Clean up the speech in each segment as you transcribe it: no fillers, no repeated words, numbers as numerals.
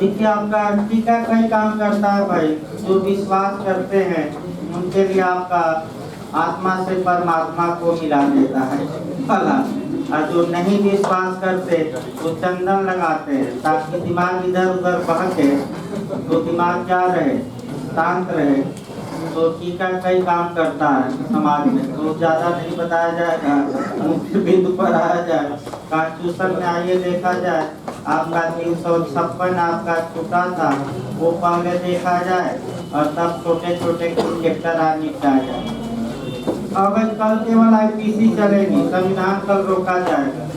देखिए आपका टीका कई काम करता है भाई। जो विश्वास करते हैं उनके लिए आपका आत्मा से परमात्मा को मिला देता है भला। और जो नहीं विश्वास करते वो चंदन लगाते हैं ताकि दिमाग इधर उधर बहके तो दिमाग क्या रहे, शांत रहे। तो टीका कई काम करता है समाज में, तो ज्यादा नहीं बताया जाएगा, मुख्य बिंदु पर आया जाए। कॉन्स्टिट्यूशन में आइए देखा जाए, आपका 356 आपका छोटा था वो पहले देखा जाए और तब छोटे छोटे चैप्टर आ निपटा जाए। अब कल केवल आईपीसी चलेगी, संविधान कल रोका जाएगा।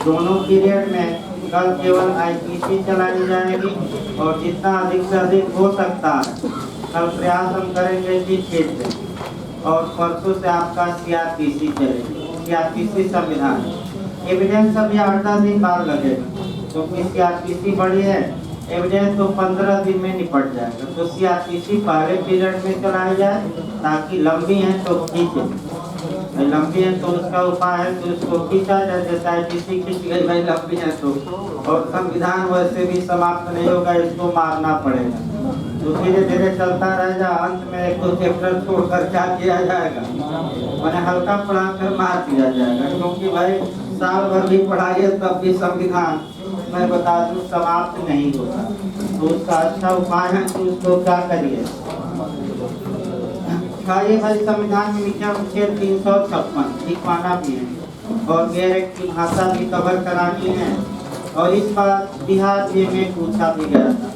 दोनों पीरियड में कल केवल आईपीसी चलाई जाएगी और जितना अधिक से अधिक हो सकता है कल प्रयास हम करेंगे कि क्षेत्र। और परसों से आपका सीआरपीसी चलेगी, सीआरपीसी संविधान। एविडेंस अभी 8-10 दिन बाद लगेगा क्योंकि सीआरपीसी बड़ी है, एविडेंस तो 15 दिन में निपट जाएगा। तो सीआरपीसी पहले पीरियड में चलाई जाए ताकि लंबी है तो खींचे, लंबी है तो उसका उपाय है कि उसको खींचा जाए, जैसे आईपीसी खींच गई भाई लंबी है तो। और संविधान वैसे भी समाप्त नहीं होगा, इसको मारना पड़ेगा। तो धीरे धीरे चलता रहेगा, अंत में एक दो चैप्टर छोड़कर क्या किया जाएगा, मैंने हल्का पढ़ाकर मार दिया जाएगा। क्योंकि भाई साल भर भी पढ़ाइए तब भी संविधान मैं बता दूं समाप्त नहीं होता। तो उसका अच्छा उपाय है कि उसको क्या करिए, खाइए भाई। संविधान में लिखा अनुच्छेद 356 लिखवाना भी है और गैर की भाषा भी कवर करानी है। और इस बार बिहार जे में पूछा भी गया था,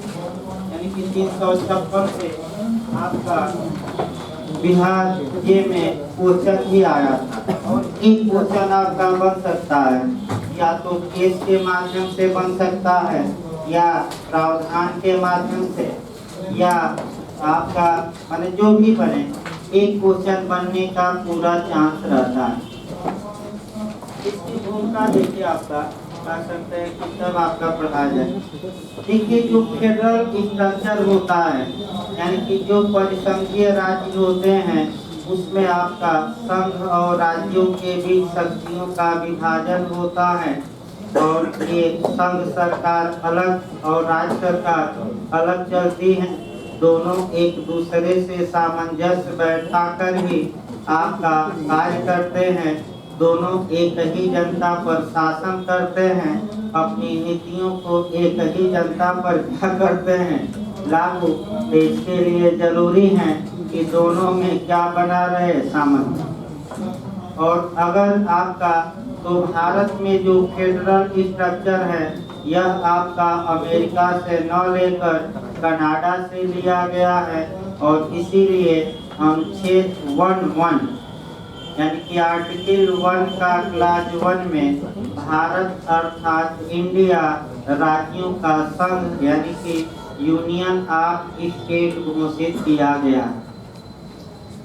यानी कि 356 से आपका बिहार जे में क्वेश्चन भी आया था। और एक क्वेश्चन आपका बन सकता है, या तो केस के माध्यम से बन सकता है या प्रावधान के माध्यम से, या आपका माने जो भी बने एक क्वेश्चन बनने का पूरा चांस रहता है। इसकी भूमिका देखिए आपका कर सकते हैं कि तब आपका पढ़ा जाए। देखिए जो फेडरल स्ट्रक्चर होता है, यानी कि जो परिसंघीय राज्य होते हैं उसमें आपका संघ और राज्यों के बीच शक्तियों का विभाजन होता है। और ये संघ सरकार अलग और राज्य सरकार अलग चलती है। दोनों एक दूसरे से सामंजस्य बैठाकर ही आपका कार्य करते हैं। दोनों एक ही जनता पर शासन करते हैं, अपनी नीतियों को एक ही जनता पर क्या करते हैं, लागू। तो इसके लिए जरूरी है कि दोनों में क्या बना रहे, सामंजस्य। और अगर आपका तो भारत में जो फेडरल स्ट्रक्चर है यह आपका अमेरिका से न लेकर कनाडा से लिया गया है। और इसीलिए अनुच्छेद 1(1) यानी कि आर्टिकल 1 का क्लास 1 में भारत अर्थात इंडिया राज्यों का संघ यानी कि यूनियन ऑफ स्टेट घोषित किया गया।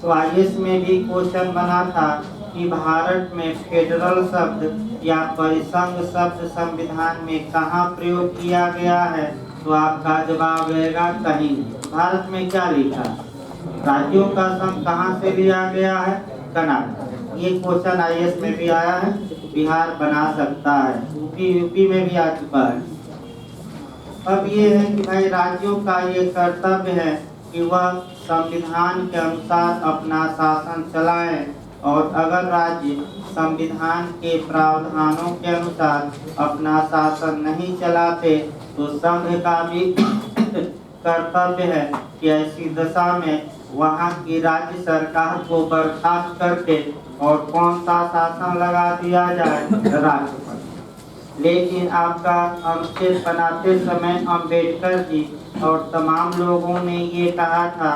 तो आईएएस में भी क्वेश्चन बना था कि भारत में फेडरल शब्द या परिसंघ शब्द संविधान में कहाँ प्रयोग किया गया है, तो आपका जवाब रहेगा कहीं। भारत में क्या लिखा, राज्यों का संघ कहाँ से लिया गया है, कनाडा। ये क्वेश्चन आईएएस में भी आया है, बिहार बना सकता है, यूपी में भी आ चुका है। अब ये है कि भाई राज्यों का ये कर्तव्य है कि वह संविधान के अनुसार अपना शासन चलाएं। और अगर राज्य संविधान के प्रावधानों के अनुसार अपना शासन नहीं चलाते तो संघ का भी कर्तव्य है कि ऐसी दशा में वहाँ की राज्य सरकार को बर्खास्त करके और कौन सा शासन लगा दिया जाए, राज्य पर। लेकिन आपका अनुच्छेद बनाते समय अम्बेडकर जी और तमाम लोगों ने ये कहा था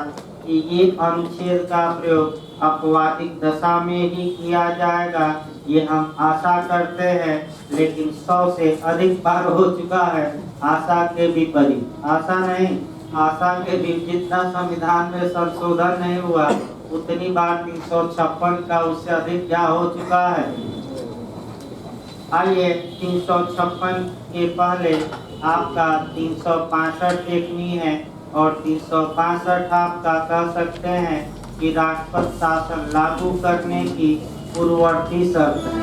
कि ये अनुच्छेद का प्रयोग अपवादिक दशा में ही किया जाएगा। ये हम आशा करते हैं, लेकिन 100 से अधिक बार हो चुका है आशा के विपरीत। आशा नहीं, आशा के भी जितना संविधान में संशोधन नहीं हुआ उतनी बार 356 का उससे अधिक क्या हो चुका है। आइए 356 के पहले आपका 365 देखनी है। और 365 आपका कह सकते हैं कि राष्ट्रपति शासन लागू करने की पूर्ववर्ती शर्त है।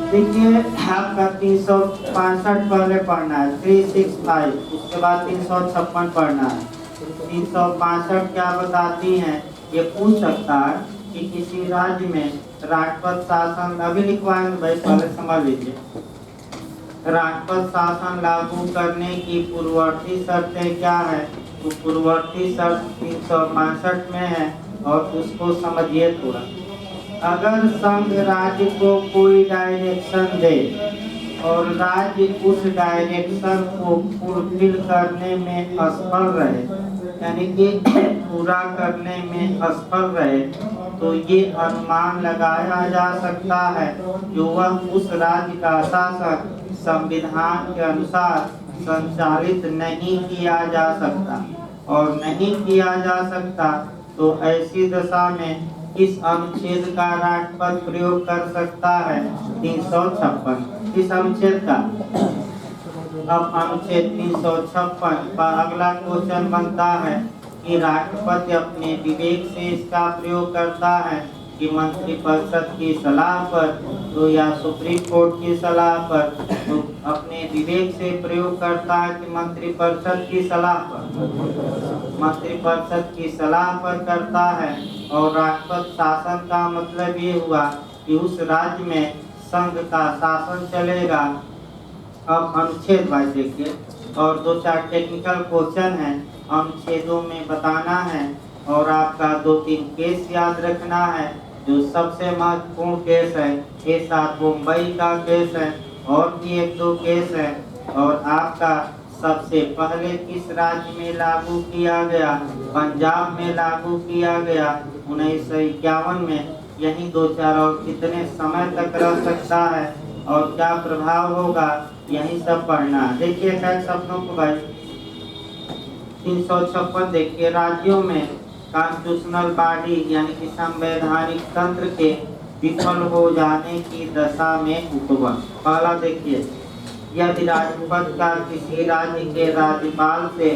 देखिए आपका 365 पहले पढ़ना है, 365, उसके बाद 356 पढ़ना है। 365 क्या बताती हैं, ये पूछ सकता है कि किसी राज्य में राष्ट्रपति शासन, अभी लिखवाएंगे भाई, पहले समझ लीजिए। राष्ट्रपति शासन लागू करने की पूर्ववर्ती शर्तें क्या है, तो पूर्ववर्ती शर्त 365 में है, और उसको समझिए थोड़ा। अगर संघ राज्य को कोई डायरेक्शन दे और राज्य उस डायरेक्शन को फुलफिल करने में असफल रहे, यानी कि पूरा करने में असफल रहे, तो ये अनुमान लगाया जा सकता है कि वह उस राज्य का शासन संविधान के अनुसार संचालित नहीं किया जा सकता, और नहीं किया जा सकता तो ऐसी दशा में इस अनुच्छेद का राष्ट्रपति प्रयोग कर सकता है 356। इस अनुच्छेद का, अब अनुच्छेद 356 का अगला क्वेश्चन बनता है कि राष्ट्रपति अपने विवेक से इसका प्रयोग करता है कि मंत्रिपरिषद की सलाह पर, तो या सुप्रीम कोर्ट की सलाह पर, तो अपने विवेक से प्रयोग करता है कि मंत्रिपरिषद की सलाह पर, मंत्रिपरिषद की सलाह पर करता है। और राष्ट्रपति शासन का मतलब ये हुआ कि उस राज्य में संघ का शासन चलेगा। अब अनुच्छेद वाइज देखिए, और 2-4 टेक्निकल क्वेश्चन हैं, अनुच्छेदों में बताना है, और आपका 2-3 केस याद रखना है। जो सबसे महत्वपूर्ण केस है, ये 7 मुंबई का केस है, और भी 1-2 केस है। और आपका सबसे पहले किस राज्य में लागू किया गया, पंजाब में लागू किया गया 1951 में। यही 2-4 और कितने समय तक रह सकता है और क्या प्रभाव होगा, यही सब पढ़ना है। देखिए कई शब्दों को भाई, 356 देखिए, राज्यों में कॉन्स्टिट्यूशनल बॉडी यानी कि संवैधानिक तंत्र के विफल हो जाने की दशा में उपवन। पहला देखिए, यदि राष्ट्रपति का किसी राज्य के राज्यपाल से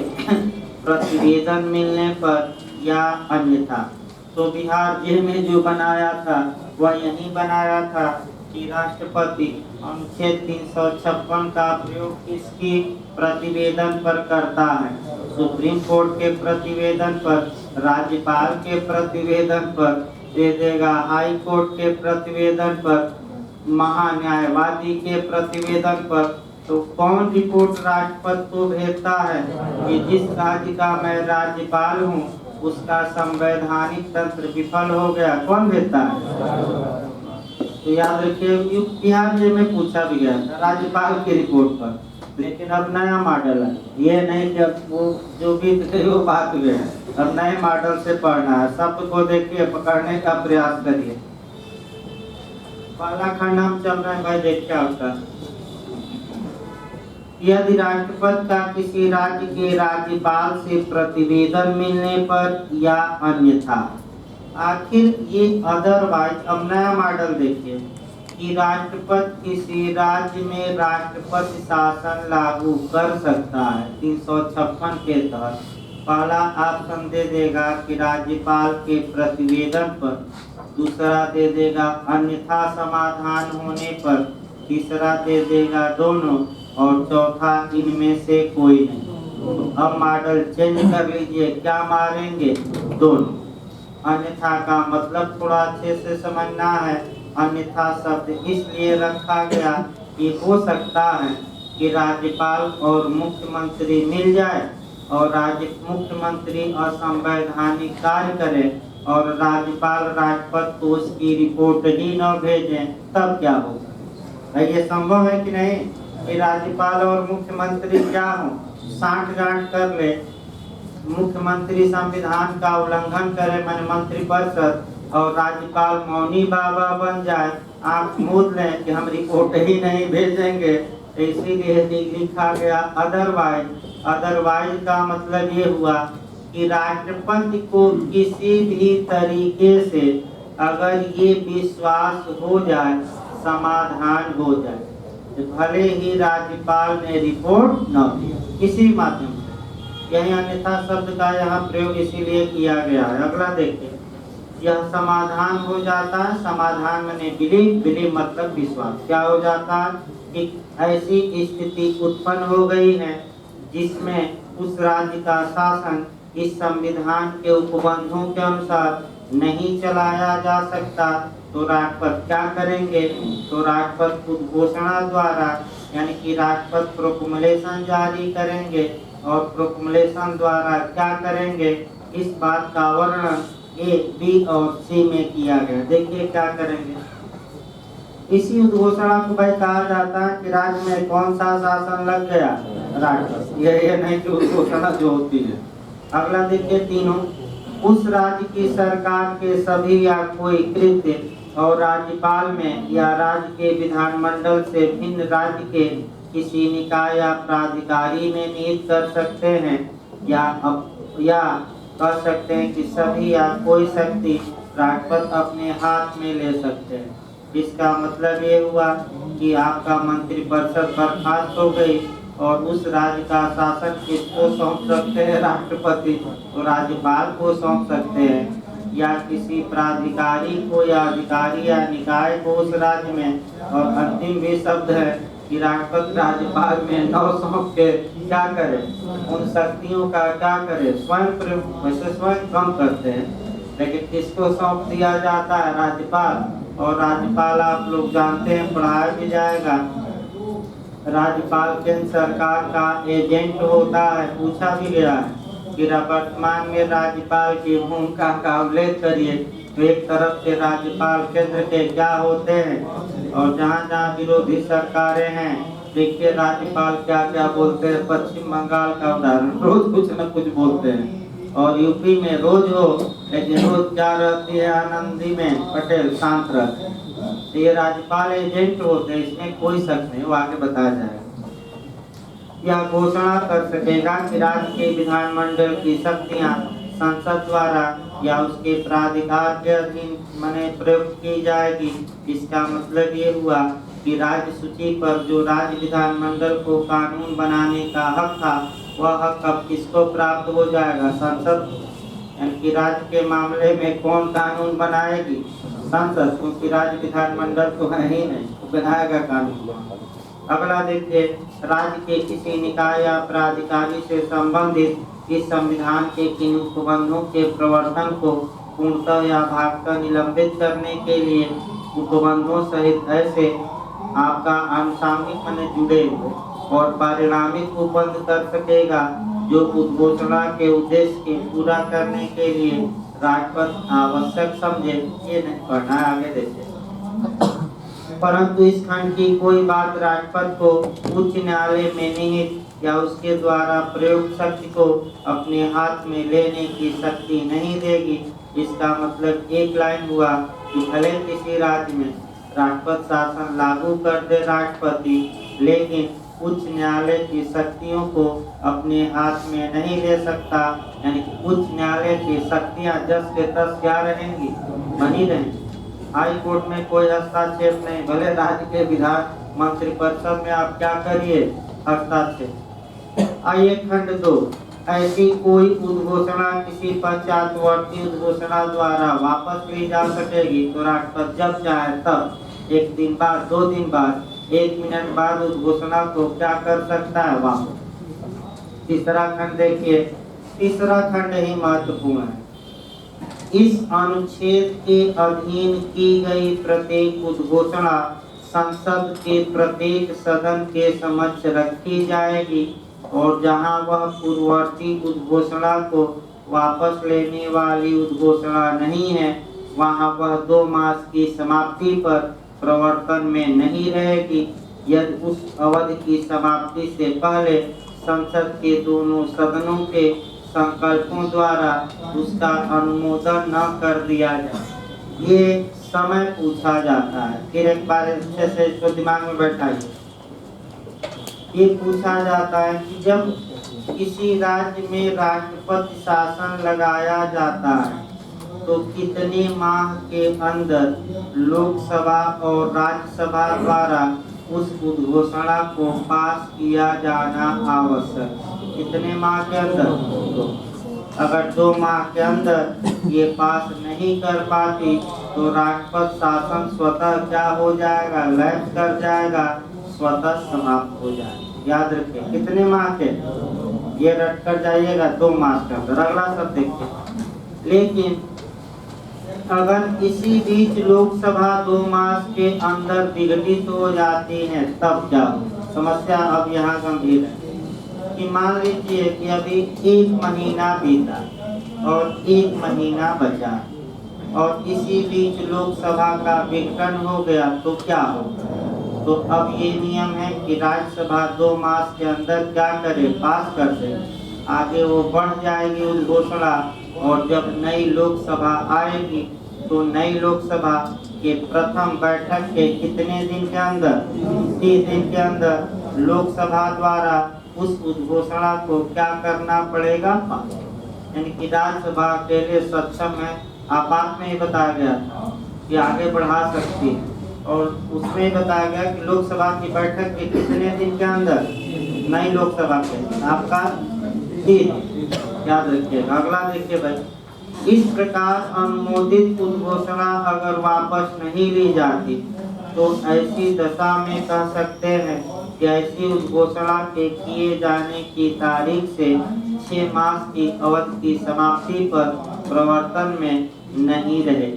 प्रतिवेदन मिलने पर या अन्यथा, तो बिहार जेल में जो बनाया था वह यही बनाया था कि राष्ट्रपति अनुच्छेद 356 का प्रयोग किसकी प्रतिवेदन पर करता है, सुप्रीम कोर्ट के प्रतिवेदन पर, राज्यपाल के प्रतिवेदन पर दे देगा, हाई कोर्ट के प्रतिवेदन पर, महान्यायवादी के प्रतिवेदन पर। तो कौन रिपोर्ट राष्ट्रपति को भेजता है कि जिस राज्य का मैं राज्यपाल हूँ उसका संवैधानिक तंत्र विफल हो गया, कौन भेजता है? तो याद रखिए, बिहार में पूछा भी गया था राज्यपाल की रिपोर्ट पर। लेकिन अब नया मॉडल है, ये नहीं कि वो जो भी वो बात हुए है, अब नए मॉडल से पढ़ना है। शब्द को देखिए, पकड़ने का प्रयास करिए। पहला खंड हम चल रहे हैं भाई, देख क्या होता है। यदि राष्ट्रपति का किसी राज्य के राज्यपाल से प्रतिवेदन मिलने पर या अन्यथा, आखिर ये अदरवाइज, अब नया मॉडल देखिए कि राष्ट्रपति किसी राज्य में राष्ट्रपति शासन लागू कर सकता है 356 के तहत। पहला ऑप्शन दे देगा कि राज्यपाल के प्रतिवेदन पर, दूसरा दे देगा अन्यथा समाधान होने पर, तीसरा दे देगा दोनों, और चौथा इनमें से कोई नहीं। तो अब मॉडल चेंज कर लीजिए, क्या मारेंगे? दोनों। अन्यथा का मतलब थोड़ा अच्छे से समझना है। अन्यथा शब्द इसलिए रखा गया कि हो सकता है कि राज्यपाल और मुख्यमंत्री मिल जाए और मुख्यमंत्री असंवैधानिक कार्य करे और राज्यपाल राष्ट्रपति को उसकी रिपोर्ट ही न भेजें, तब क्या होगा? ये संभव है कि नहीं कि राज्यपाल और मुख्यमंत्री क्या हो, साठगांठ कर ले, मुख्यमंत्री संविधान का उल्लंघन करे, मैंने मंत्रिपरिषद, और राज्यपाल मौनी बाबा बन जाए, आप मूल लें कि हम रिपोर्ट ही नहीं भेजेंगे। इसीलिए लिखा गया अदरवाइज। अदरवाइज का मतलब ये हुआ कि राष्ट्रपति को किसी भी तरीके से अगर ये विश्वास हो जाए, समाधान हो जाए, तो भले ही राज्यपाल ने रिपोर्ट न दी, किसी माध्यम से। यही अन्यथा शब्द का यहाँ प्रयोग इसीलिए किया गया है। अगला देखिए, यह समाधान हो जाता है। समाधान माने बिलीव, बिलीव मतलब विश्वास। क्या हो जाता है कि ऐसी स्थिति उत्पन्न हो गई है जिसमें उस राज्य का शासन इस संविधान के उपबंधों के अनुसार नहीं चलाया जा सकता, तो राष्ट्रपति क्या करेंगे? तो राष्ट्रपति उद्घोषणा द्वारा यानी कि राष्ट्रपति प्रोक्लेमेशन जारी करेंगे, और प्रोक्लेमेशन द्वारा क्या करेंगे? इस बात का वर्णन ए, बी और सी में किया गया। देखिए क्या करेंगे। इसी उद्घोषणा को भाई कहा जाता है कि राज्य में कौन सा शासन लग गया? राष्ट्रपति। ये नहीं कि उद्घोषणा जो होती है। अगला देखिए तीनों, उस राज्य की सरकार के सभी या कोई कृत्य और राज्यपाल में या राज्य के विधानमंडल से भिन्न राज्य के किसी निकाय या प्राधिकारी में नियुक्त कर सकते हैं, या कह सकते हैं कि सभी या कोई शक्ति राष्ट्रपति अपने हाथ में ले सकते हैं। इसका मतलब ये हुआ कि आपका मंत्रिपरिषद बर्खास्त हो गई और उस राज्य का शासन किसको सौंप सकते हैं? राष्ट्रपति। तो राज्यपाल को सौंप सकते हैं, या किसी प्राधिकारी को या अधिकारी या निकाय को उस राज्य में। और अंतिम भी शब्द है कि राष्ट्रपति राज्यपाल में न सौंप के क्या करे? उन शक्तियों का क्या करे? स्वयं वैसे स्वयं कम करते हैं, लेकिन किसको सौंप दिया जाता है? राज्यपाल। और राज्यपाल आप लोग जानते हैं, पढ़ाया भी जाएगा, राज्यपाल केंद्र सरकार का एजेंट होता है। पूछा भी गया है कि वर्तमान में राज्यपाल की भूमिका का उल्लेख करिए। तो एक तरफ से राज्यपाल केंद्र के क्या होते हैं, और जहाँ जहाँ विरोधी सरकारें हैं, देखिए राज्यपाल क्या क्या बोलते हैं। पश्चिम बंगाल का उदाहरण, रोज कुछ न कुछ बोलते हैं। और यूपी में रोज हो, लेकिन रोज क्या रहती है? आनंदी में पटेल शांत रहते हैं। तो ये राज्यपाल एजेंट होते हैं, इसमें कोई शक नहीं, वो आगे बताया जाएगा। यह घोषणा कर सकेगा कि राज्य के विधानमंडल की शक्तियां संसद द्वारा या उसके प्राधिकार के अधीन माने प्रयुक्त की जाएगी। इसका मतलब ये हुआ कि राज्य सूची पर जो राज्य विधानमंडल को कानून बनाने का हक था, वह हक अब किसको प्राप्त हो जाएगा? संसद। यानी कि राज्य के मामले में कौन कानून बनाएगी? संसद, क्योंकि राज्य विधानमंडल तो है ही नहीं, तो बनाएगा कानून। अगला देखिए, राज्य के किसी निकाय या प्राधिकारी से संबंधित इस संविधान के किन उपबंधों के प्रवर्तन को पूर्णतः या भागतः निलंबित करने के लिए उपबंधों सहित ऐसे आपका आनुषंगिक माने जुड़े हुए और परिणामिक उपबंध कर सकेगा जो उद्घोषणा के उद्देश्य के पूरा करने के लिए राष्ट्रपति आवश्यक समझे। ये नहीं पढ़ना, आगे देखें। परंतु इस खंड की कोई बात राष्ट्रपति को उच्च न्यायालय में निहित या उसके द्वारा प्रयुक्त शक्ति को अपने हाथ में लेने की शक्ति नहीं देगी। इसका मतलब एक लाइन हुआ कि भले किसी राज्य में राष्ट्रपति शासन लागू कर दे राष्ट्रपति, लेकिन उच्च न्यायालय की शक्तियों को अपने हाथ में नहीं ले सकता। यानी कि उच्च न्यायालय की शक्तियां जस के तस क्या रहेंगी? बनी रहेंगी। हाई कोर्ट में कोई हस्तक्षेप नहीं, भले राज्य के विधान मंत्रिपरिषद में आप क्या करिए? हस्तक्षेप। आइए खंड 2, ऐसी कोई उद्घोषणा किसी पश्चातवर्ती उद्घोषणा द्वारा वापस ली जा सकेगी तो राष्ट्रपति जब चाहे तब, 1 दिन बाद, 2 दिन बाद, 1 मिनट बाद उद्घोषणा को क्या कर सकता है? वापस। तीसरा खंड देखिए, तीसरा खंड ही महत्वपूर्ण है। इस अनुच्छेद के अधीन की गई प्रत्येक उद्घोषणा संसद के प्रत्येक सदन के समक्ष रखी जाएगी, और जहां वह पूर्ववर्ती उद्घोषणा को वापस लेने वाली उद्घोषणा नहीं है, वहां वह 2 मास की समाप्ति पर प्रवर्तन में नहीं रहेगी, यदि उस अवधि की समाप्ति से पहले संसद के दोनों सदनों के संकल्पों द्वारा उसका अनुमोदन न कर दिया जाए। ये समय पूछा जाता है। फिर एक बार अच्छे से इसको दिमाग में बैठाइए। ये पूछा जाता है कि जब किसी राज्य में राष्ट्रपति शासन लगाया जाता है तो कितने माह के अंदर लोकसभा और राज्यसभा द्वारा उस उद्घोषणा को पास किया जाना आवश्यक? कितने माह के अंदर? अगर 2 माह के अंदर ये पास नहीं कर पाती तो राजपद शासन स्वतः क्या हो जाएगा, लैप्स कर जाएगा, स्वतः समाप्त हो जाएगा। याद रखिए कितने माह के, ये रट कर जाइएगा 2 माह के अंदर। अगला सब देखिए, लेकिन अगर इसी बीच लोकसभा 2 मास के अंदर विघटित हो जाती है तब क्या हो? समस्या अब यहाँ गंभीर है कि मान लीजिए कि अभी 1 महीना बीता और 1 महीना बचा और इसी बीच लोकसभा का विघटन हो गया तो क्या होगा? तो अब ये नियम है कि राज्यसभा 2 मास के अंदर क्या करे, पास कर दे। आगे वो बढ़ जाएगी उद्घोषणा और जब नई लोकसभा आएगी तो नई लोकसभा के प्रथम बैठक के कितने दिन के अंदर, 30 दिन के अंदर लोकसभा द्वारा उस उद्घोषणा को क्या करना पड़ेगा, यानी कि राज्यसभा के लिए सक्षम है। आपात में ही बताया गया था कि आगे बढ़ा सकती है और उसमें बताया गया कि लोकसभा की बैठक के कितने दिन के अंदर, नई लोकसभा के आपका 30। याद रखिएगा। अगला देखिए भाई, इस प्रकार अनुमोदित उद्घोषणा अगर वापस नहीं ली जाती तो ऐसी दशा में कह सकते हैं कि ऐसी उद्घोषणा के किए जाने की तारीख से 6 मास की अवधि की समाप्ति पर प्रवर्तन में नहीं रहे।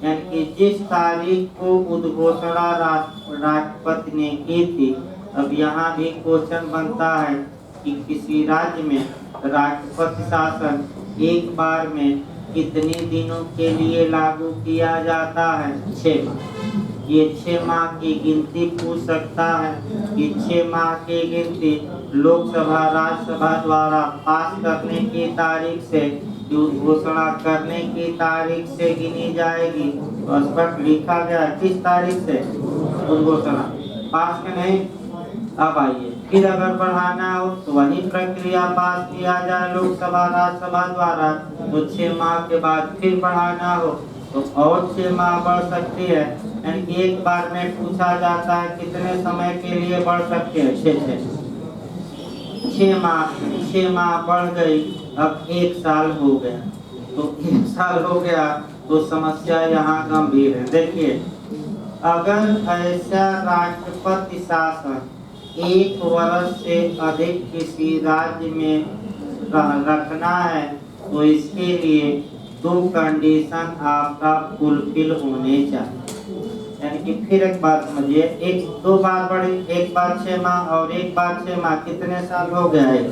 यानी कि जिस तारीख को उद्घोषणा राष्ट्रपति ने की थी, अब यहाँ भी क्वेश्चन बनता है कि किसी राज्य में राष्ट्रपति शासन एक बार में कितने दिनों के लिए लागू किया जाता है, 6 माह। ये 6 माह की गिनती पूछ सकता है कि 6 माह की गिनती लोकसभा राज्यसभा द्वारा पास करने की तारीख से, घोषणा करने की तारीख से गिनी जाएगी। तो स्पष्ट लिखा गया किस तारीख से उद्घोषणा पास के नहीं। अब आइए फिर अगर बढ़ाना हो तो वही प्रक्रिया पास किया जाए लोकसभा राज्यसभा द्वारा, तो 6 माह के बाद फिर बढ़ाना हो तो और 6 माह बढ़ सकती है। यानी कि एक बार में पूछा जाता है कितने समय के लिए बढ़ सकते हैं, 6 माह बढ़ गई, अब 1 साल हो गया। तो 1 साल हो गया तो समस्या यहाँ गंभीर है। देखिए अगर ऐसा राष्ट्रपति शासन 1 वर्ष से अधिक किसी राज्य में रखना है तो इसके लिए 2 कंडीशन आपका फुलफिल होने चाहिए। यानी कि फिर एक बात समझिए, 2 बार बढ़ी, एक बार 6 माह और एक बार 6 माह, कितने साल हो गया है?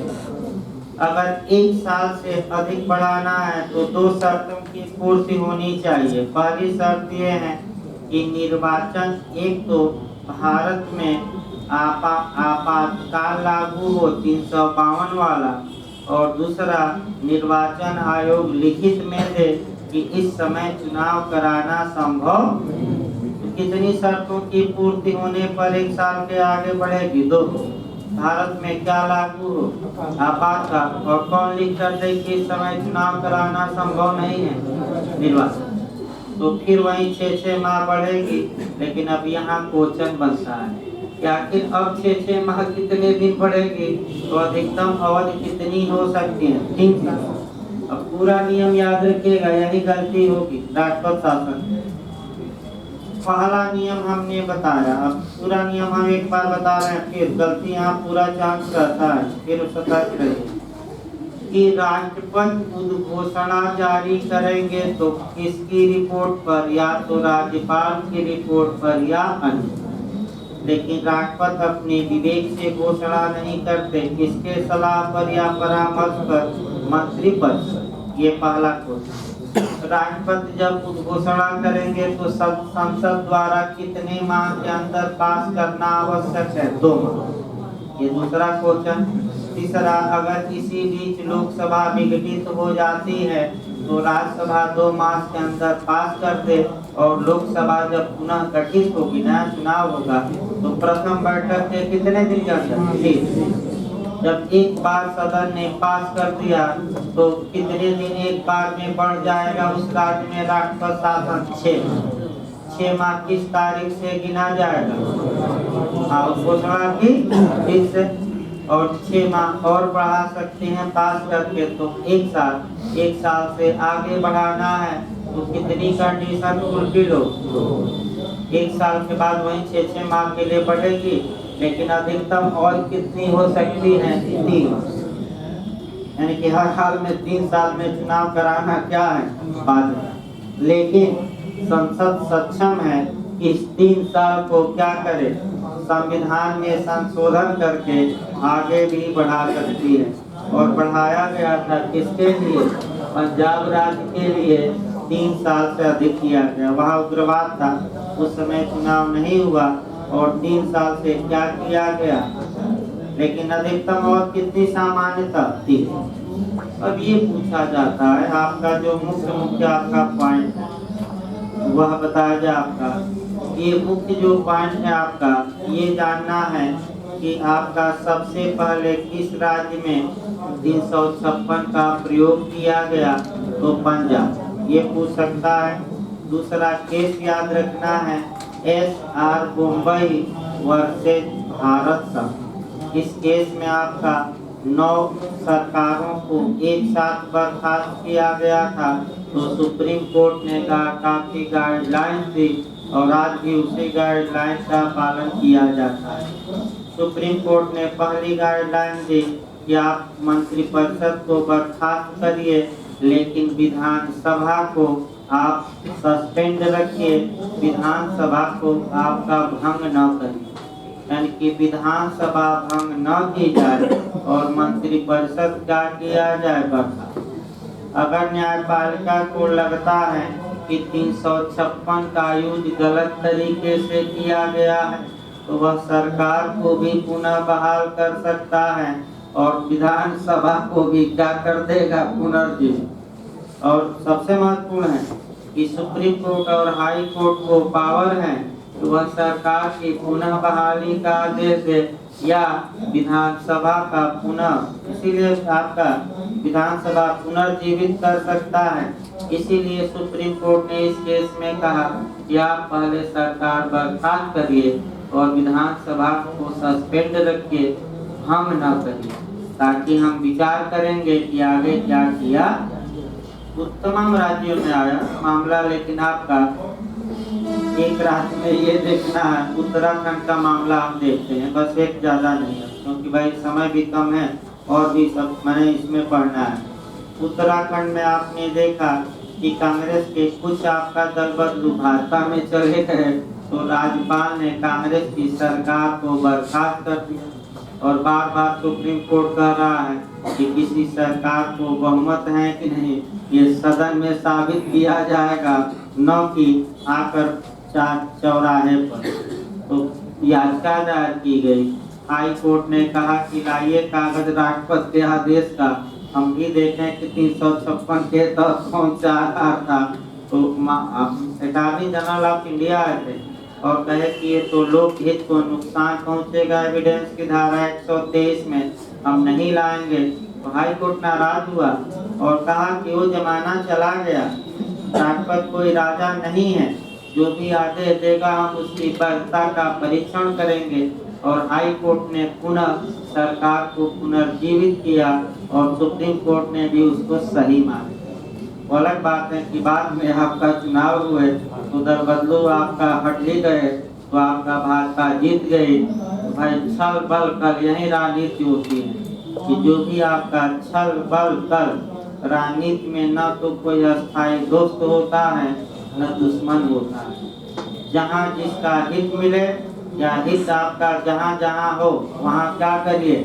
अगर 1 साल से अधिक बढ़ाना है तो 2 शर्तों की पूर्ति होनी चाहिए। पहली शर्त यह है कि निर्वाचन एक तो भारत में आपातकाल लागू हो 352 वाला, और दूसरा निर्वाचन आयोग लिखित में दे कि इस समय चुनाव कराना संभव। कितनी शर्तों की पूर्ति होने पर 1 साल के आगे बढ़ेगी? 2। भारत में क्या लागू हो? आपातकाल। और कौन लिख कर दे कि इस समय चुनाव कराना संभव नहीं है? निर्वाचन। तो फिर वही 6 माह बढ़ेगी। लेकिन अब यहाँ क्वेश्चन बनता है कि आखिर अब 6 माह कितने दिन बढ़ेगी, तो अधिकतम अवधि कितनी हो सकती है? 3 साल। अब पूरा नियम याद रखिएगा, यही गलती होगी राष्ट्रपति शासन। पहला नियम हमने बताया, अब पूरा नियम हम एक बार बता रहे हैं, फिर गलती यहाँ पूरा चांस रहता है। फिर सतर्क रहिए कि राष्ट्रपति उद्घोषणा जारी करेंगे तो किसकी रिपोर्ट पर? या तो राज्यपाल की रिपोर्ट पर या अन्य। लेकिन राष्ट्रपति अपने विवेक से घोषणा नहीं करते, किसके सलाह पर या परामर्श पर? मंत्री परिषद। ये पहला क्वेश्चन। राष्ट्रपति जब उद्घोषणा करेंगे तो संसद द्वारा कितने माह के अंदर पास करना आवश्यक है? 2 माह। ये दूसरा क्वेश्चन। तीसरा, अगर इसी बीच लोकसभा विघटित हो जाती है तो राज्यसभा 2 मास के अंदर पास कर दे, और लोकसभा जब पुनः गठित होगी, नया चुनाव होगा, तो प्रथम बैठक के कितने दिन के अंदर? जब एक बार सदन ने पास कर दिया तो कितने दिन एक बार में बढ़ जाएगा उस राज्य में राष्ट्रपति शासन? 6 माह किस तारीख से गिना जाएगा? घोषणा की ठीक से। और 6 माह और बढ़ा सकते हैं पास करके, तो 1 साल से आगे बढ़ाना है तो कितनी कंडीशन फुलफिल हो? 1 साल के बाद वही 6 माह के लिए बढ़ेगी, लेकिन अधिकतम और कितनी हो सकती है? 3। यानी कि हर हाल में 3 साल में चुनाव कराना क्या है? बाध्य। लेकिन संसद सक्षम है कि इस 3 साल को क्या करे? संविधान में संशोधन करके आगे भी बढ़ा सकती है। और बढ़ाया गया था किसके लिए? पंजाब राज्य के लिए 3 साल से अधिक किया गया। वहाँ उग्रवाद था, उस समय चुनाव नहीं हुआ और 3 साल से क्या किया गया? लेकिन अधिकतम और कितनी सामान्यता? 3। अब ये पूछा जाता है, आपका जो मुख्य आपका पॉइंट है वह बताया जाए। आपका ये मुख्य जो पॉइंट है आपका ये जानना है कि आपका सबसे पहले किस राज्य में 356 का प्रयोग किया गया? तो पंजाब, ये पूछ सकता है। दूसरा केस याद रखना है, SR मुंबई वर्सेस भारत संघ। इस केस में आपका 9 सरकारों को एक साथ बर्खास्त किया गया था, तो सुप्रीम कोर्ट ने कहा काफी गाइडलाइन थी और आज भी उसी गाइडलाइन का पालन किया जाता है। सुप्रीम कोर्ट ने पहली गाइडलाइन दी कि आप मंत्रिपरिषद को बर्खास्त करिए, लेकिन विधानसभा को आप सस्पेंड रखिए, विधानसभा को आपका भंग न करिए। यानी कि विधानसभा भंग न की जाए और मंत्रिपरिषद क्या किया जाए? बर्खास्त। अगर न्यायपालिका को लगता है कि 356 का यूज गलत तरीके से किया गया है, तो वह सरकार को भी पुनः बहाल कर सकता है और विधानसभा को भी क्या कर देगा? पुनर्जीवित। और सबसे महत्वपूर्ण है कि सुप्रीम कोर्ट और हाई कोर्ट को पावर है कि वह सरकार की पुनः बहाली का आदेश दे या विधानसभा का पुनः, इसीलिए आपका विधानसभा पुनर्जीवित कर सकता है। इसीलिए सुप्रीम कोर्ट ने इस केस में कहा कि आप पहले सरकार बर्खास्त करिए और विधानसभा को सस्पेंड रखिए, हम न करिए, ताकि हम विचार करेंगे कि आगे क्या किया। तमाम राज्यों में आया मामला, लेकिन आपका एक राज्य में ये देखना है, उत्तराखंड का मामला हम देखते हैं, बस एक ज़्यादा नहीं है क्योंकि भाई समय भी कम है और भी सब मैंने इसमें पढ़ना है। उत्तराखंड में आपने देखा कि कांग्रेस के कुछ आपका दल बदलू भाजपा में चले गए, तो राज्यपाल ने कांग्रेस की सरकार को बर्खास्त कर दिया और बार बार सुप्रीम कोर्ट कह रहा है कि किसी सरकार को बहुमत है कि नहीं, ये सदन में साबित किया जाएगा, न कि आकर चौराहे पर। तो याचिका दायर की गई, हाई कोर्ट ने कहा कि लाइए कागज राष्ट्रपति आदेश का, हम भी देखें कि 356 के तहत कौन सा आधार था। तो अटॉर्नी जनरल ऑफ इंडिया आए थे और कहे कि ये तो लोकहित को नुकसान पहुंचेगा, एविडेंस की धारा 123 में हम नहीं लाएंगे। तो हाई कोर्ट नाराज हुआ और कहा कि वो जमाना चला गया, राष्ट्रपति कोई राजा नहीं है, जो भी आदेश देगा हम उसकी वैधता का परीक्षण करेंगे। और हाई कोर्ट ने पुनः सरकार को पुनर्जीवित किया और सुप्रीम कोर्ट ने भी उसको सही माना। अलग बात है कि बाद में आपका चुनाव हुए, उधर बदलू आपका हट ही गए, तो आपका भाजपा जीत गई। तो भाई छल बल कर यही राजनीति होती है कि जो भी आपका छल बल कर, राजनीति में न तो कोई अस्थायी दोस्त होता है न दुश्मन होता है। जहाँ जिसका हित मिले या हित आपका जहाँ जहाँ हो वहाँ क्या करिए।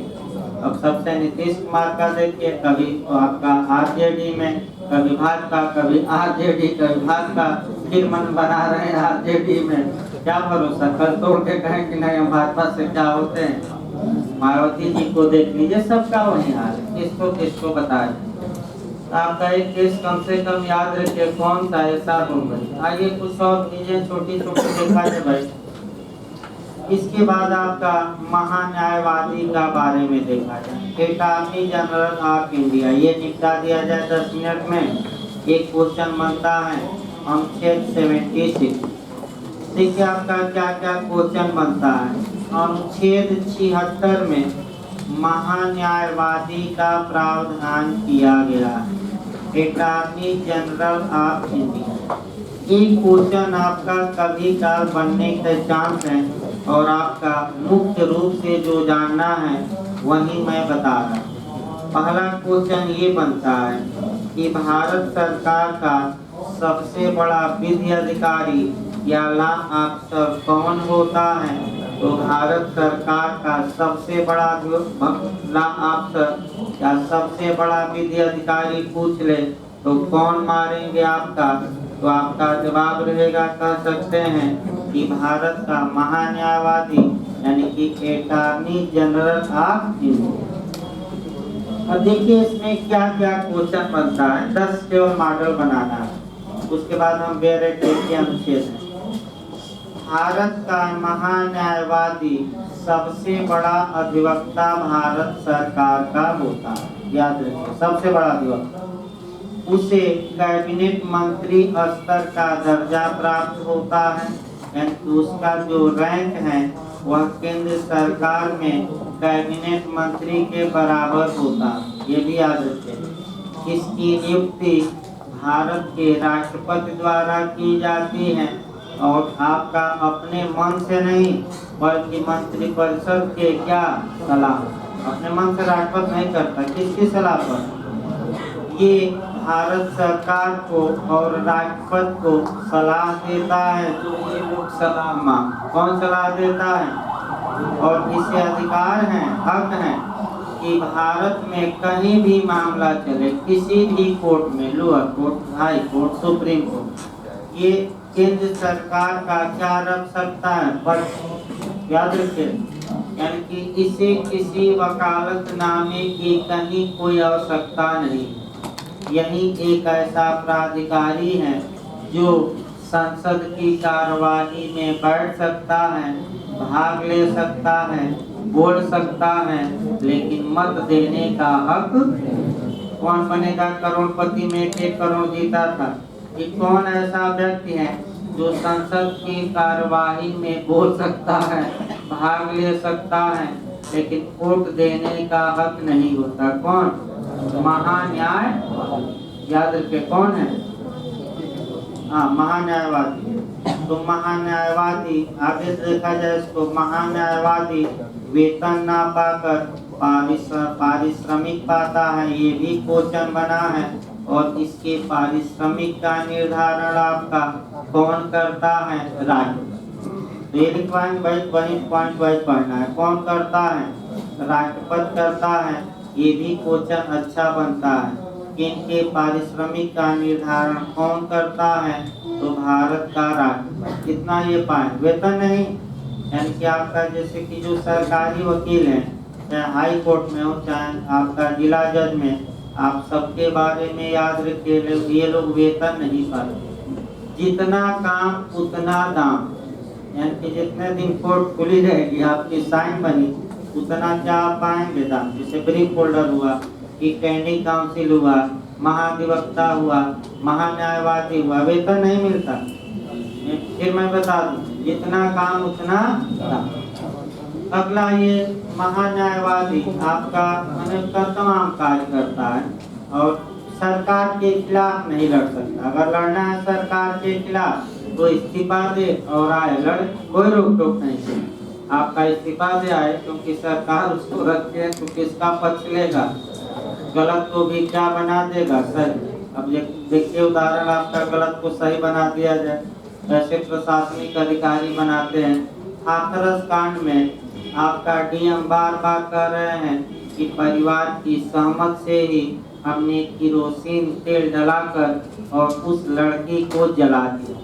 अब सबसे नीतीश कुमार का देखिए, कभी तो आपका आरजेडी में, कभी भाजपा, कभी आरजेडी, कभी भाजपा, फिर मन बना रहे हैं आरजेडी में। क्या भरोसा, कल तोड़ के कहें कि नहीं हम भाजपा से क्या होते हैं। मायावती जी को देख लीजिए, सबका वही हाल है, किसको किसको बताए। आपका एक केस कम से कम याद रखिए, कौन सा? SR मुंबई। आइए कुछ और चीजें छोटी छोटी देखा जाए भाई। इसके बाद आपका महान्यायवादी का बारे में देखा जाए, अटॉर्नी जनरल ऑफ इंडिया, ये निपटा दिया जाए 10 मिनट में। एक क्वेश्चन बनता है अनुच्छेद 76। देखिए आपका क्या क्या क्वेश्चन बनता है। अनुच्छेद 76 में महान्यायवादी का प्रावधान किया गया है। Attorney general of India. एक क्वेश्चन आपका कभी काल बनने के चांस है और आपका मुख्य रूप से जो जानना है वही मैं बता रहा हूँ। पहला क्वेश्चन ये बनता है कि भारत सरकार का सबसे बड़ा विधि अधिकारी या लॉ ऑफिसर कौन होता है? तो भारत सरकार का सबसे बड़ा लॉ ऑफिसर या सबसे बड़ा विधि अधिकारी पूछ ले तो कौन मारेंगे आपका? तो आपका जवाब रहेगा, कह सकते हैं कि भारत का महान्यायवादी यानी कि अटॉर्नी जनरल ऑफ इंडिया। अब देखिए इसमें क्या क्या क्वेश्चन बनता है। 10 केवल मॉडल बनाना है, उसके बाद हम वेरिएबल के अनुच्छेद हैं। भारत का महान्यायवादी सबसे बड़ा अधिवक्ता भारत सरकार का होता है। याद रखिए, सबसे बड़ा अधिवक्ता। उसे कैबिनेट मंत्री स्तर का दर्जा प्राप्त होता है, यानी उसका जो रैंक है वह केंद्र सरकार में कैबिनेट मंत्री के बराबर होता है। ये भी याद रखें। इसकी नियुक्ति भारत के राष्ट्रपति द्वारा की जाती है और आपका अपने मन से नहीं बल्कि मंत्रिपरिषद के क्या सलाह, अपने मन से राष्ट्रपति नहीं करता, किसकी सलाह पर? ये भारत सरकार को और राष्ट्रपति को सलाह देता है, जो ये लोग सलाह मांग। कौन सलाह देता है? और इसे अधिकार है, हक है कि भारत में कहीं भी मामला चले, किसी भी कोर्ट में, lower court, high court, supreme court, ये केंद्र सरकार का क्या रख सकता है? पर याद रखिए, यानी कि इसे किसी वकालतनामे की कहीं कोई आवश्यकता नहीं। यही एक ऐसा प्राधिकारी है जो संसद की कार्यवाही में बैठ सकता है, भाग ले सकता है, बोल सकता है, लेकिन मत देने का हक। कौन बनेगा करोड़पति में 1 करोड़ जीता था? ये कौन ऐसा व्यक्ति है जो संसद की कार्यवाही में बोल सकता है, भाग ले सकता है, लेकिन वोट देने का हक नहीं होता? कौन? महान्याय। याद रखे कौन है? हाँ, महान्यायवादी। तो महान्यायवादी, आगे देखा जाए इसको, महान्यायवादी वेतन ना पाकर पारिश्रमिक पाता है। ये भी क्वेश्चन बना है। और इसके पारिश्रमिक का निर्धारण आपका कौन करता है? राष्ट्रपति। तो ये लिखवाएंगे वही पॉइंट वाइज पढ़ना है। कौन करता है? राष्ट्रपति करता है। ये भी क्वेश्चन अच्छा बनता है। इनके पारिश्रमिक का निर्धारण कौन करता है? तो भारत का राष्ट्रपति। कितना ये पाए? वेतन नहीं, यानी कि आपका जैसे कि जो सरकारी वकील हैं, चाहे हाई कोर्ट में हो चाहे आपका जिला जज में, आप सबके बारे में याद रखिए, ये लोग वेतन नहीं पाते। जितना काम उतना दाम, यानी कि जितने दिन कोर्ट खुली रहेगी, आपकी साइन बनी, उतना क्या आप पाएंगे दाम। जैसे ब्रीफ होल्डर हुआ, स्टैंडिंग काउंसिल हुआ, महाधिवक्ता हुआ, महान्यायवादी हुआ, वेतन नहीं मिलता। फिर मैं बता दूं, जितना काम उतना दाम। अगला ये महान्यायवादी आपका का तमाम कार्य करता है और सरकार के खिलाफ नहीं लड़ सकता। अगर लड़ना है सरकार के खिलाफ तो इस्तीफा दे और आए लड़, कोई रोक टोक नहीं है। आपका इस्तीफा दे आए, क्योंकि सरकार उसको रखते हैं तो किसका पक्ष लेगा? गलत को भी क्या बना देगा? सही। अब देखिए उदाहरण, आपका गलत को सही बना दिया जाए, ऐसे प्रशासनिक अधिकारी बनाते हैं। हाथरस कांड में आपका डीएम बार बार कह रहे हैं कि परिवार की सहमत से ही हमने किरोसिन तेल डलाकर और उस लड़की को जला दिया।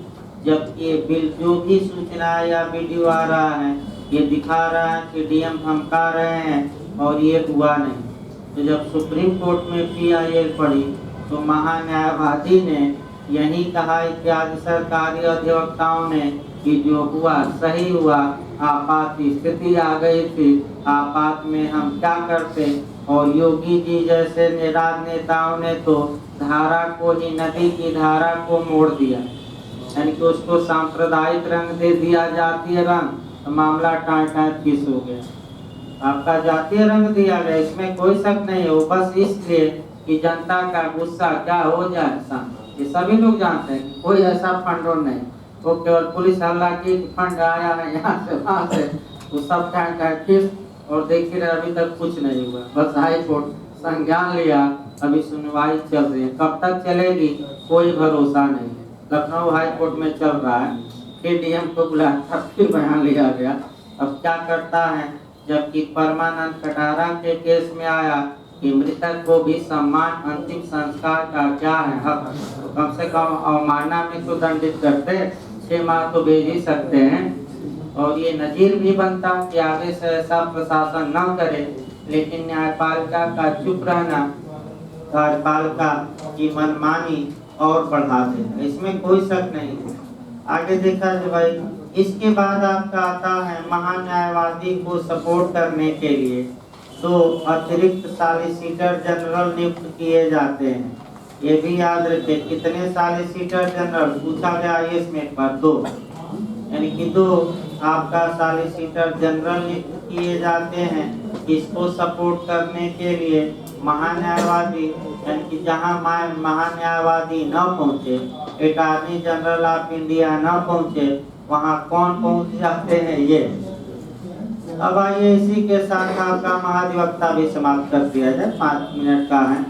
जबकि ये बिल जो भी सूचना या वीडियो आ रहा है, ये दिखा रहा है कि डीएम धमका रहे हैं और ये हुआ नहीं। तो जब सुप्रीम कोर्ट में PIL पड़ी तो महान्यायवादी ने यही कहा इत्यादि सरकारी अधिवक्ताओं ने कि जो हुआ सही हुआ, आपात स्थिति आ गई थी, आपात में हम क्या करते। और योगी जी जैसे राजनेताओं ने तो धारा को ही, नदी की धारा को मोड़ दिया, यानी कि उसको सांप्रदायिक रंग दे दिया, जातीय रंग, तो मामला टाँट किस हो गया। आपका जातीय रंग दिया गया, इसमें कोई शक नहीं है। वो बस इसलिए कि जनता का गुस्सा क्या हो जाए शांत। ये सभी लोग जानते हैं कि कोई ऐसा फंड नहीं, वो केवल पुलिस हल्ला की फंड आया है यहाँ से वहाँ से, वो सब का फिर। और देखिए अभी तक कुछ नहीं हुआ, बस हाई कोर्ट संज्ञान लिया, अभी सुनवाई चल रही है, कब तक चलेगी कोई भरोसा नहीं है। लखनऊ हाई कोर्ट में चल रहा है, फिर डीएम को बुलाया था, फिर बयान लिया गया, अब क्या करता है। जबकि परमानंद कटारा के केस में आया कि मृतक को भी सम्मान अंतिम संस्कार का क्या है हक, तो कम से कम अवमानना में तो दंडित करते, 6 माह तो भेज ही सकते हैं। और ये नजीर भी बनता कि आगे से ऐसा प्रशासन न करे, लेकिन न्यायपालिका का चुप रहना कार्यपालिका की मनमानी और बढ़ा दे, इसमें कोई शक नहीं। आगे देखा जाए भाई, इसके बाद आपका आता है महान्यायवादी को सपोर्ट करने के लिए 2 अतिरिक्त सॉलिसिटर जनरल नियुक्त किए जाते हैं। ये भी याद रखें, कितने सॉलिसिटर जनरल पूछा गया इसमें पर 2, यानी कि 2 आपका सॉलिसिटर जनरल नियुक्त किए जाते हैं। इसको सपोर्ट करने के लिए महान्यायवादी, यानी कि जहां महान्यायवादी न पहुंचे, अटॉर्नी जनरल ऑफ इंडिया न पहुंचे, वहां कौन पहुंच जाते हैं ये। अब आइए इसी के साथ आपका महाधिवक्ता भी समाप्त कर दिया जाए, 5 मिनट का है।